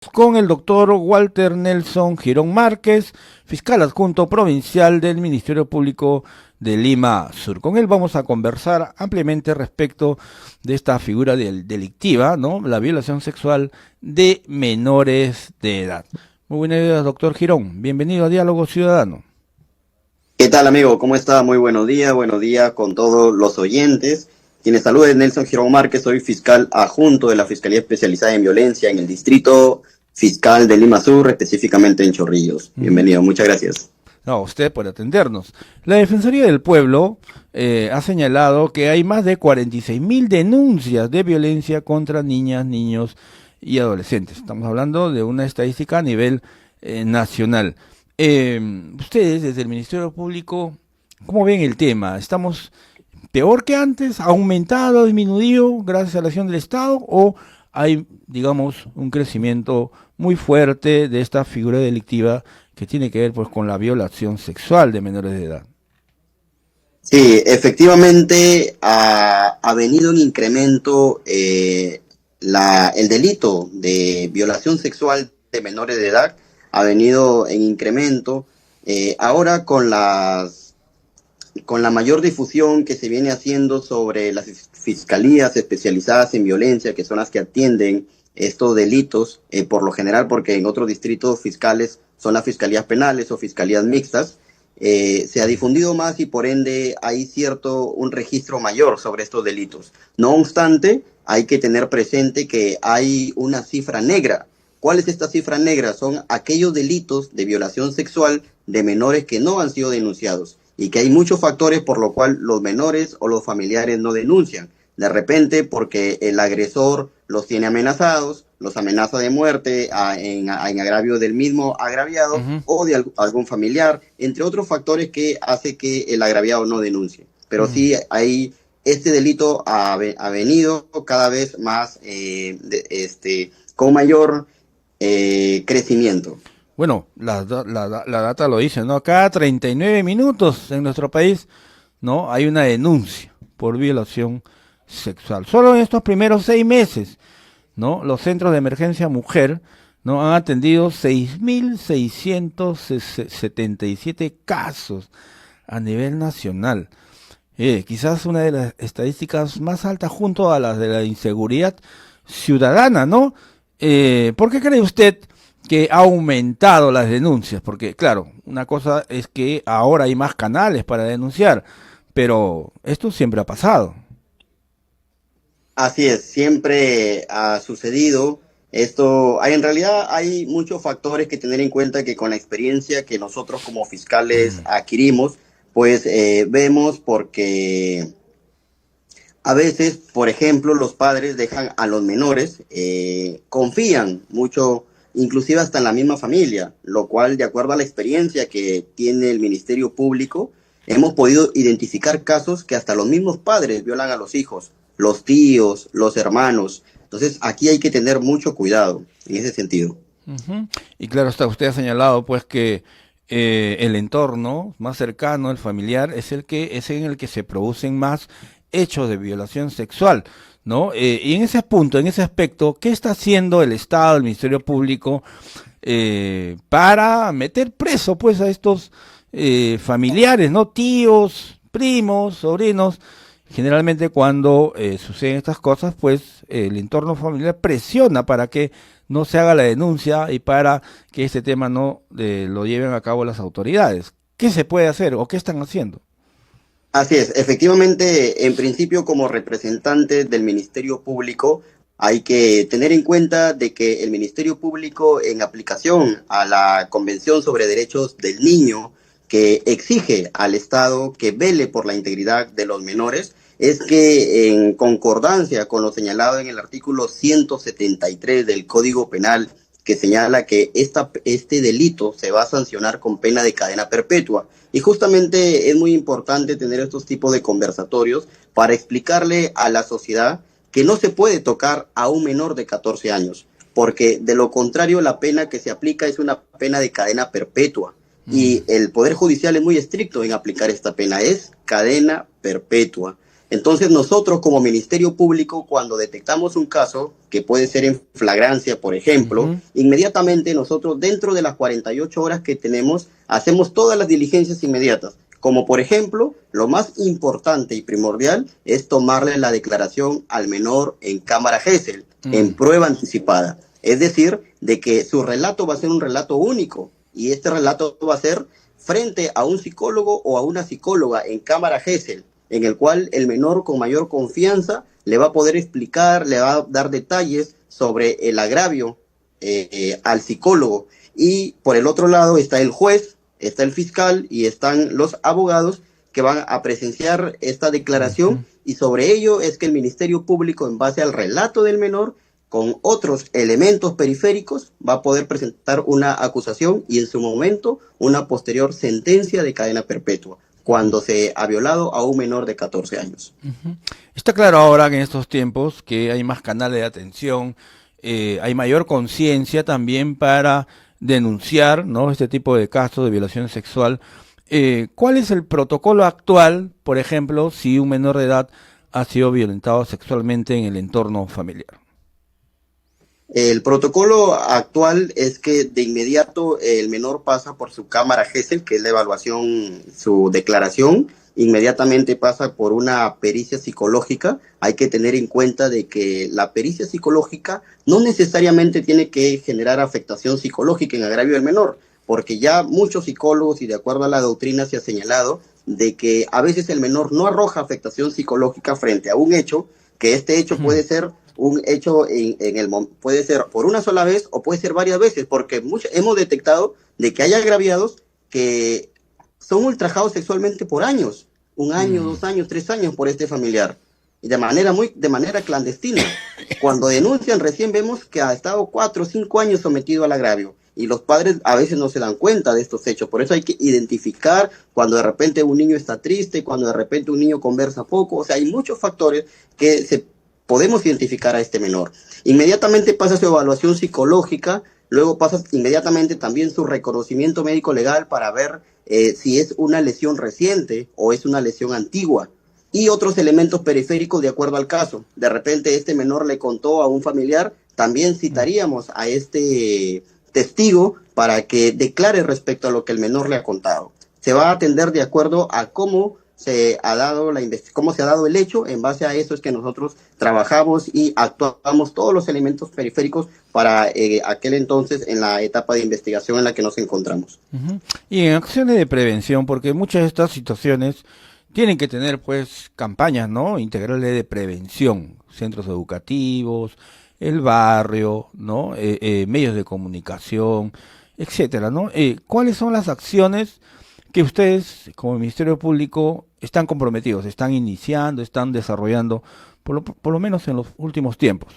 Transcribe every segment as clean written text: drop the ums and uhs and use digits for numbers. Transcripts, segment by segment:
Con el doctor Walter Nelson Girón Márquez, fiscal adjunto provincial del Ministerio Público de Lima Sur. Con él vamos a conversar ampliamente respecto de esta figura delictiva, ¿no? La violación sexual de menores de edad. Muy buenos días, doctor Girón. Bienvenido a Diálogo Ciudadano. ¿Qué tal, amigo? ¿Cómo está? Muy buenos días con todos los oyentes. Quienes saludes, Nelson Girón Márquez, soy fiscal adjunto de la Fiscalía Especializada en Violencia en el Distrito Fiscal de Lima Sur, específicamente en Chorrillos. Bienvenido, muchas gracias. No, a usted por atendernos. La Defensoría del Pueblo ha señalado que hay más de 46.000 denuncias de violencia contra niñas, niños y adolescentes. Estamos hablando de una estadística a nivel nacional. Ustedes, desde el Ministerio Público, ¿cómo ven el tema? ¿Estamos peor que antes? ¿Ha aumentado, disminuido gracias a la acción del Estado? ¿O hay, digamos, un crecimiento muy fuerte de esta figura delictiva que tiene que ver pues con la violación sexual de menores de edad? Sí, efectivamente ha venido un incremento el delito de violación sexual de menores de edad ha venido en incremento. Ahora con la mayor difusión que se viene haciendo sobre las fiscalías especializadas en violencia, que son las que atienden estos delitos, por lo general, porque en otros distritos fiscales son las fiscalías penales o fiscalías mixtas, se ha difundido más y por ende hay un registro mayor sobre estos delitos. No obstante, hay que tener presente que hay una cifra negra. ¿Cuál es esta cifra negra? Son aquellos delitos de violación sexual de menores que no han sido denunciados y que hay muchos factores por lo cual los menores o los familiares no denuncian. De repente porque el agresor los tiene amenazados, los amenaza de muerte en agravio del mismo agraviado o de algún familiar, entre otros factores que hace que el agraviado no denuncie. Pero sí hay este delito ha venido cada vez más con mayor crecimiento. Bueno, la data lo dice, ¿no? Cada 39 minutos en nuestro país, ¿no? Hay una denuncia por violación sexual. Solo en estos primeros 6 meses, ¿no? Los centros de emergencia mujer, ¿no? Han atendido 6.677 casos a nivel nacional. Quizás una de las estadísticas más altas junto a las de la inseguridad ciudadana, ¿no? ¿Por qué cree usted que ha aumentado las denuncias? Porque, claro, una cosa es que ahora hay más canales para denunciar, pero esto siempre ha pasado. Así es, siempre ha sucedido. En realidad hay muchos factores que tener en cuenta que con la experiencia que nosotros como fiscales adquirimos, pues vemos porque a veces, por ejemplo, los padres dejan a los menores, confían mucho, inclusive hasta en la misma familia, lo cual, de acuerdo a la experiencia que tiene el Ministerio Público, hemos podido identificar casos que hasta los mismos padres violan a los hijos, los tíos, los hermanos. Entonces, aquí hay que tener mucho cuidado en ese sentido. Y claro, está, usted ha señalado pues que el entorno más cercano, el familiar, es en el que se producen más hechos de violación sexual, ¿no? Y en ese punto, en ese aspecto, ¿qué está haciendo el Estado, el Ministerio Público, para meter preso pues a estos familiares, ¿no? Tíos, primos, sobrinos? Generalmente cuando suceden estas cosas, pues el entorno familiar presiona para que no se haga la denuncia y para que este tema no lo lleven a cabo las autoridades. ¿Qué se puede hacer o qué están haciendo? Así es, efectivamente, en principio como representante del Ministerio Público hay que tener en cuenta de que el Ministerio Público, en aplicación a la Convención sobre Derechos del Niño, que exige al Estado que vele por la integridad de los menores, es que en concordancia con lo señalado en el artículo 173 del Código Penal, que señala que este delito se va a sancionar con pena de cadena perpetua. Y justamente es muy importante tener estos tipos de conversatorios para explicarle a la sociedad que no se puede tocar a un menor de 14 años, porque de lo contrario la pena que se aplica es una pena de cadena perpetua. Y el Poder Judicial es muy estricto en aplicar esta pena, es cadena perpetua. Entonces nosotros como Ministerio Público, cuando detectamos un caso que puede ser en flagrancia, por ejemplo, inmediatamente nosotros dentro de las 48 horas que tenemos, hacemos todas las diligencias inmediatas. Como por ejemplo, lo más importante y primordial es tomarle la declaración al menor en cámara Gesell, en prueba anticipada. Es decir, de que su relato va a ser un relato único y este relato va a ser frente a un psicólogo o a una psicóloga en cámara Gesell, en el cual el menor con mayor confianza le va a poder explicar, le va a dar detalles sobre el agravio al psicólogo. Y por el otro lado está el juez, está el fiscal y están los abogados que van a presenciar esta declaración y sobre ello es que el Ministerio Público, en base al relato del menor, con otros elementos periféricos, va a poder presentar una acusación y en su momento una posterior sentencia de cadena perpetua, cuando se ha violado a un menor de 14 años. Está claro ahora que en estos tiempos que hay más canales de atención, hay mayor conciencia también para denunciar, ¿no?, este tipo de casos de violación sexual. ¿Cuál es el protocolo actual, por ejemplo, si un menor de edad ha sido violentado sexualmente en el entorno familiar? El protocolo actual es que de inmediato el menor pasa por su cámara Gesell, que es la evaluación, su declaración, inmediatamente pasa por una pericia psicológica. Hay que tener en cuenta de que la pericia psicológica no necesariamente tiene que generar afectación psicológica en agravio del menor, porque ya muchos psicólogos y de acuerdo a la doctrina se ha señalado de que a veces el menor no arroja afectación psicológica frente a un hecho, que este hecho puede ser un hecho puede ser por una sola vez o puede ser varias veces, porque hemos detectado de que hay agraviados que son ultrajados sexualmente por años, 1 año, 2 años, 3 años por este familiar, y de manera clandestina. Cuando denuncian recién vemos que ha estado 4 o 5 años sometido al agravio, y los padres a veces no se dan cuenta de estos hechos. Por eso hay que identificar cuando de repente un niño está triste, cuando de repente un niño conversa poco. O sea, hay muchos factores que podemos identificar a este menor. Inmediatamente pasa su evaluación psicológica, luego pasa inmediatamente también su reconocimiento médico legal para ver si es una lesión reciente o es una lesión antigua. Y otros elementos periféricos de acuerdo al caso. De repente este menor le contó a un familiar, también citaríamos a este testigo para que declare respecto a lo que el menor le ha contado. Se va a atender de acuerdo a cómo se ha dado el hecho. En base a eso es que nosotros trabajamos y actuamos todos los elementos periféricos para aquel entonces en la etapa de investigación en la que nos encontramos. Y en acciones de prevención, porque muchas de estas situaciones tienen que tener pues campañas, ¿no?, integrales de prevención, centros educativos, el barrio, ¿no?, medios de comunicación, etcétera, ¿no? ¿Cuáles son las acciones que ustedes, como Ministerio Público, están comprometidos, están iniciando, están desarrollando, por lo menos en los últimos tiempos?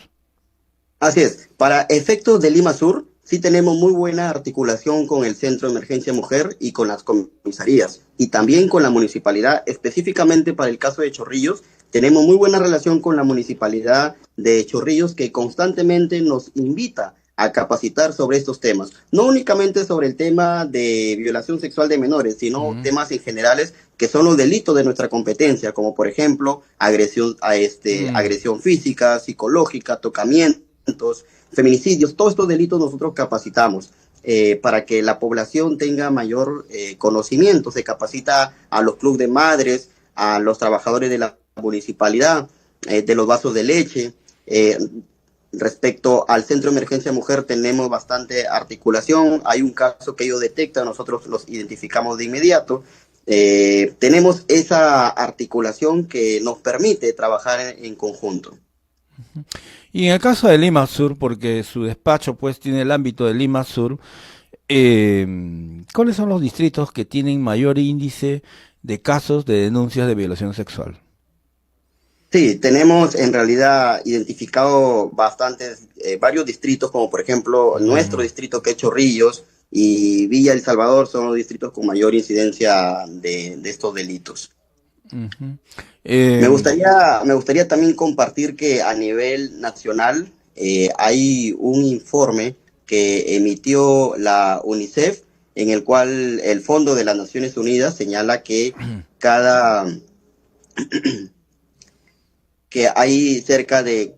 Así es. Para efectos de Lima Sur, sí tenemos muy buena articulación con el Centro de Emergencia Mujer y con las comisarías, y también con la municipalidad. Específicamente para el caso de Chorrillos, tenemos muy buena relación con la municipalidad de Chorrillos, que constantemente nos invita a capacitar sobre estos temas, no únicamente sobre el tema de violación sexual de menores, sino temas en generales que son los delitos de nuestra competencia, como por ejemplo agresión física, psicológica, tocamientos, feminicidios. Todos estos delitos nosotros capacitamos para que la población tenga mayor conocimiento. Se capacita a los clubes de madres, a los trabajadores de la municipalidad, de los vasos de leche. Respecto al Centro de Emergencia Mujer tenemos bastante articulación. Hay un caso que ellos detectan, nosotros los identificamos de inmediato. Tenemos esa articulación que nos permite trabajar en conjunto. Y en el caso de Lima Sur, porque su despacho pues tiene el ámbito de Lima Sur, ¿cuáles son los distritos que tienen mayor índice de casos de denuncias de violación sexual? Sí, tenemos en realidad identificado varios distritos, como por ejemplo nuestro distrito que es Chorrillos y Villa El Salvador son los distritos con mayor incidencia de estos delitos. Me gustaría también compartir que a nivel nacional hay un informe que emitió la UNICEF en el cual el Fondo de las Naciones Unidas señala que que hay cerca de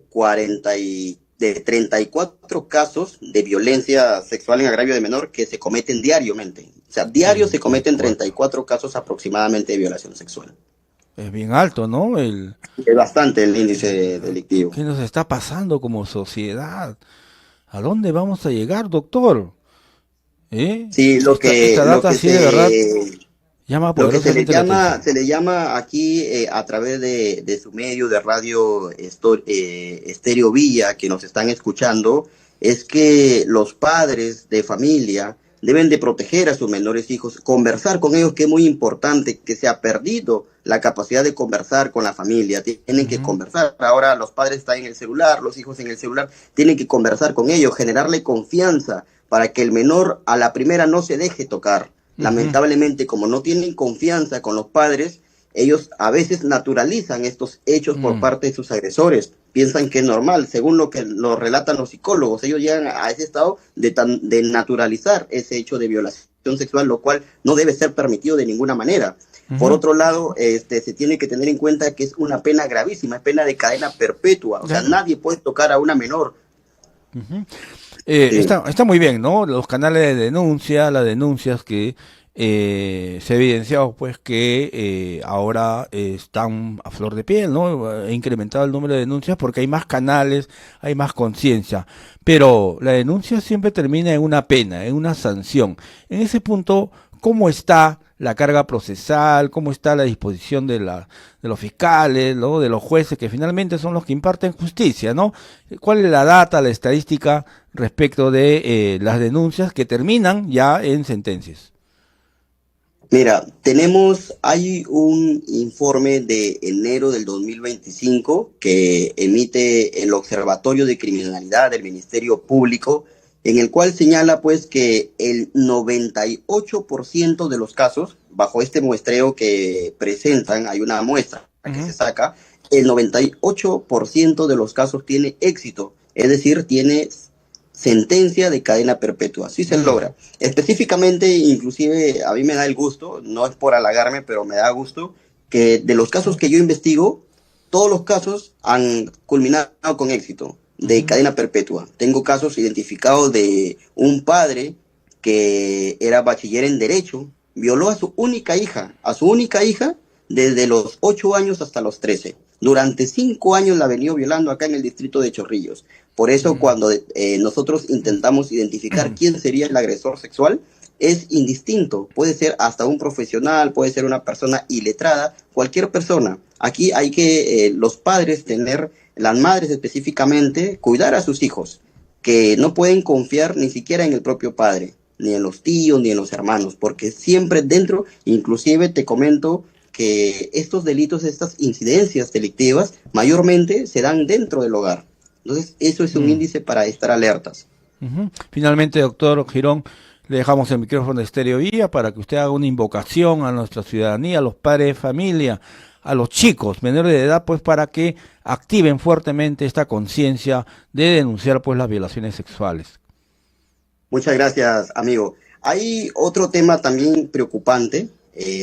34 casos de violencia sexual en agravio de menor que se cometen diariamente. O sea, diario se cometen 34. 34 casos aproximadamente de violación sexual. Es bien alto, ¿no? Es bastante el índice delictivo. ¿Qué nos está pasando como sociedad? ¿A dónde vamos a llegar, doctor? ¿Eh? Sí, Esta data sí de verdad llama lo que poderosamente la atención. se le llama aquí a través de su medio de radio Estéreo Villa, que nos están escuchando, es que los padres de familia deben de proteger a sus menores hijos, conversar con ellos, que es muy importante, que se ha perdido la capacidad de conversar con la familia, tienen que Ujú, conversar. Ahora los padres están en el celular, los hijos en el celular, tienen que conversar con ellos, generarle confianza para que el menor a la primera no se deje tocar. ujú, Lamentablemente, como no tienen confianza con los padres, ellos a veces naturalizan estos hechos por mm, parte de sus agresores. Piensan que es normal, según lo que lo relatan los psicólogos. Ellos llegan a ese estado de naturalizar ese hecho de violación sexual, lo cual no debe ser permitido de ninguna manera. Por ujú. otro lado, se tiene que tener en cuenta que es una pena gravísima, es pena de cadena perpetua. O sea, Claro. nadie puede tocar a una menor. Ujú. Sí. Está muy bien, ¿no? Los canales de denuncia, las denuncias que se ha evidenciado, pues que ahora están a flor de piel, ¿no? Ha incrementado el número de denuncias porque hay más canales, hay más conciencia. Pero la denuncia siempre termina en una pena, en una sanción. En ese punto, ¿cómo está la carga procesal? ¿Cómo está la disposición de los fiscales, ¿no? De los jueces, que finalmente son los que imparten justicia, ¿no? ¿Cuál es la data, la estadística respecto de las denuncias que terminan ya en sentencias? Mira, hay un informe de enero del 2025 que emite el Observatorio de Criminalidad del Ministerio Público, en el cual señala pues que el 98% de los casos, bajo este muestreo que presentan, hay una muestra que Ujú, se saca, el 98% de los casos tiene éxito, es decir, tiene sentencia de cadena perpetua. Sí se mm, logra. Específicamente, inclusive a mí me da el gusto, no es por halagarme, pero me da gusto que de los casos que yo investigo, todos los casos han culminado con éxito de ujú, cadena perpetua. Tengo casos identificados de un padre que era bachiller en derecho, violó a su única hija desde los 8 años hasta los 13. Durante 5 años la venido violando acá en el distrito de Chorrillos. Por eso mm, cuando nosotros intentamos identificar quién sería el agresor sexual, es indistinto. Puede ser hasta un profesional, puede ser una persona iletrada, cualquier persona. Aquí hay que los padres tener, las madres específicamente, cuidar a sus hijos, que no pueden confiar ni siquiera en el propio padre, ni en los tíos, ni en los hermanos, porque siempre dentro, inclusive te comento que estos delitos, estas incidencias delictivas, mayormente se dan dentro del hogar. Entonces, eso es un mm, índice para estar alertas. ujú. Finalmente, doctor Girón, le dejamos el micrófono de Estéreo Vía para que usted haga una invocación a nuestra ciudadanía, a los padres de familia, a los chicos menores de edad, pues para que activen fuertemente esta conciencia de denunciar pues las violaciones sexuales. Muchas gracias, amigo. Hay otro tema también preocupante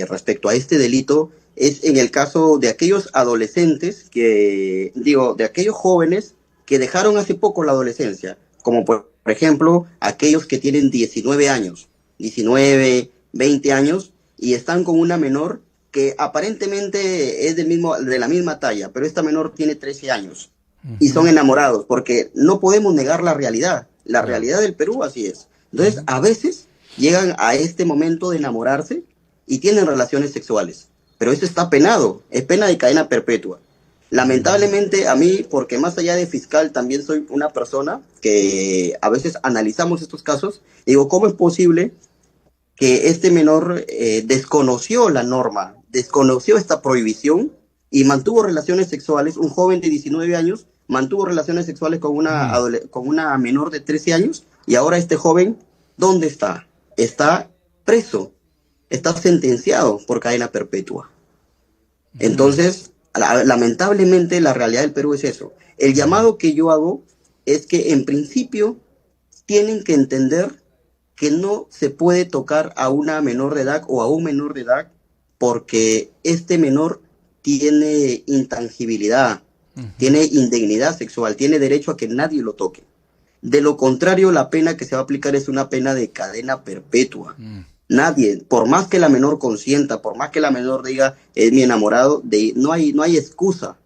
respecto a este delito, es en el caso de aquellos adolescentes de aquellos jóvenes que dejaron hace poco la adolescencia, como por ejemplo aquellos que tienen 19 años, 19, 20 años y están con una menor que aparentemente es de la misma talla, pero esta menor tiene 13 años y Ujú, son enamorados, porque no podemos negar la claro. realidad del Perú así es. Entonces, Ujú, a veces llegan a este momento de enamorarse y tienen relaciones sexuales, pero eso está penado, es pena de cadena perpetua. ujú, Lamentablemente a mí, porque más allá de fiscal, también soy una persona que a veces analizamos estos casos, digo, ¿cómo es posible que este menor desconoció la norma, desconoció esta prohibición y mantuvo relaciones sexuales, un joven de 19 años mantuvo relaciones sexuales ujú, con una menor de 13 años y ahora este joven, ¿dónde está? Está preso, está sentenciado por cadena perpetua. ujú, Entonces, lamentablemente la realidad del Perú es eso. El ujú. llamado que yo hago es que en principio tienen que entender que no se puede tocar a una menor de edad o a un menor de edad porque este menor tiene intangibilidad. tiene indignidad sexual, tiene derecho a que nadie lo toque. De lo contrario, la pena que se va a aplicar es una pena de cadena perpetua. Nadie, por más que la menor consienta, por más que la menor diga es mi enamorado, no hay excusa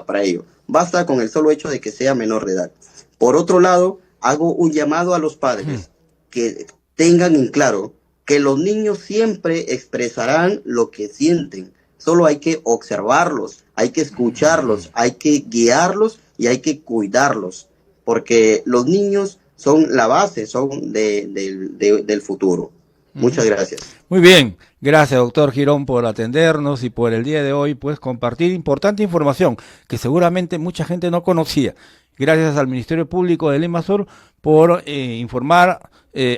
para ello. Basta con el solo hecho de que sea menor de edad. Por otro lado, hago un llamado a los padres que tengan en claro que los niños siempre expresarán lo que sienten. Solo hay que observarlos, hay que escucharlos, hay que guiarlos y hay que cuidarlos, porque los niños son la base, son del futuro. Muchas gracias. Muy bien, gracias doctor Girón por atendernos y por el día de hoy pues compartir importante información que seguramente mucha gente no conocía. Gracias al Ministerio Público de Lima Sur por informar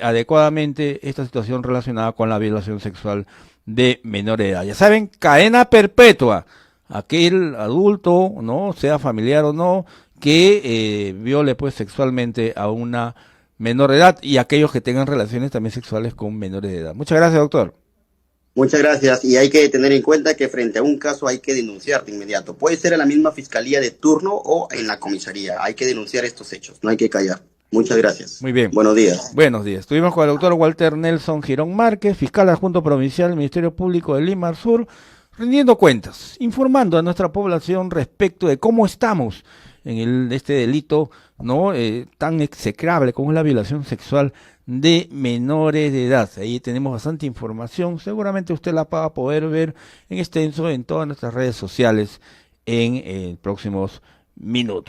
adecuadamente esta situación relacionada con la violación sexual de menor edad. Ya saben, cadena perpetua. Aquel adulto, no sea familiar o no, que viole pues sexualmente a una menor de edad y aquellos que tengan relaciones también sexuales con menores de edad. Muchas gracias, doctor. Muchas gracias. Y hay que tener en cuenta que frente a un caso hay que denunciar de inmediato. Puede ser en la misma fiscalía de turno o en la comisaría. Hay que denunciar estos hechos, no hay que callar. Muchas gracias. Muy bien. Buenos días. Buenos días. Estuvimos con el doctor Walter Nelson Girón Márquez, fiscal adjunto provincial del Ministerio Público de Lima Sur, rindiendo cuentas, informando a nuestra población respecto de cómo estamos en este delito no tan execrable como es la violación sexual de menores de edad. Ahí tenemos bastante información, seguramente usted la va a poder ver en extenso en todas nuestras redes sociales en próximos minutos.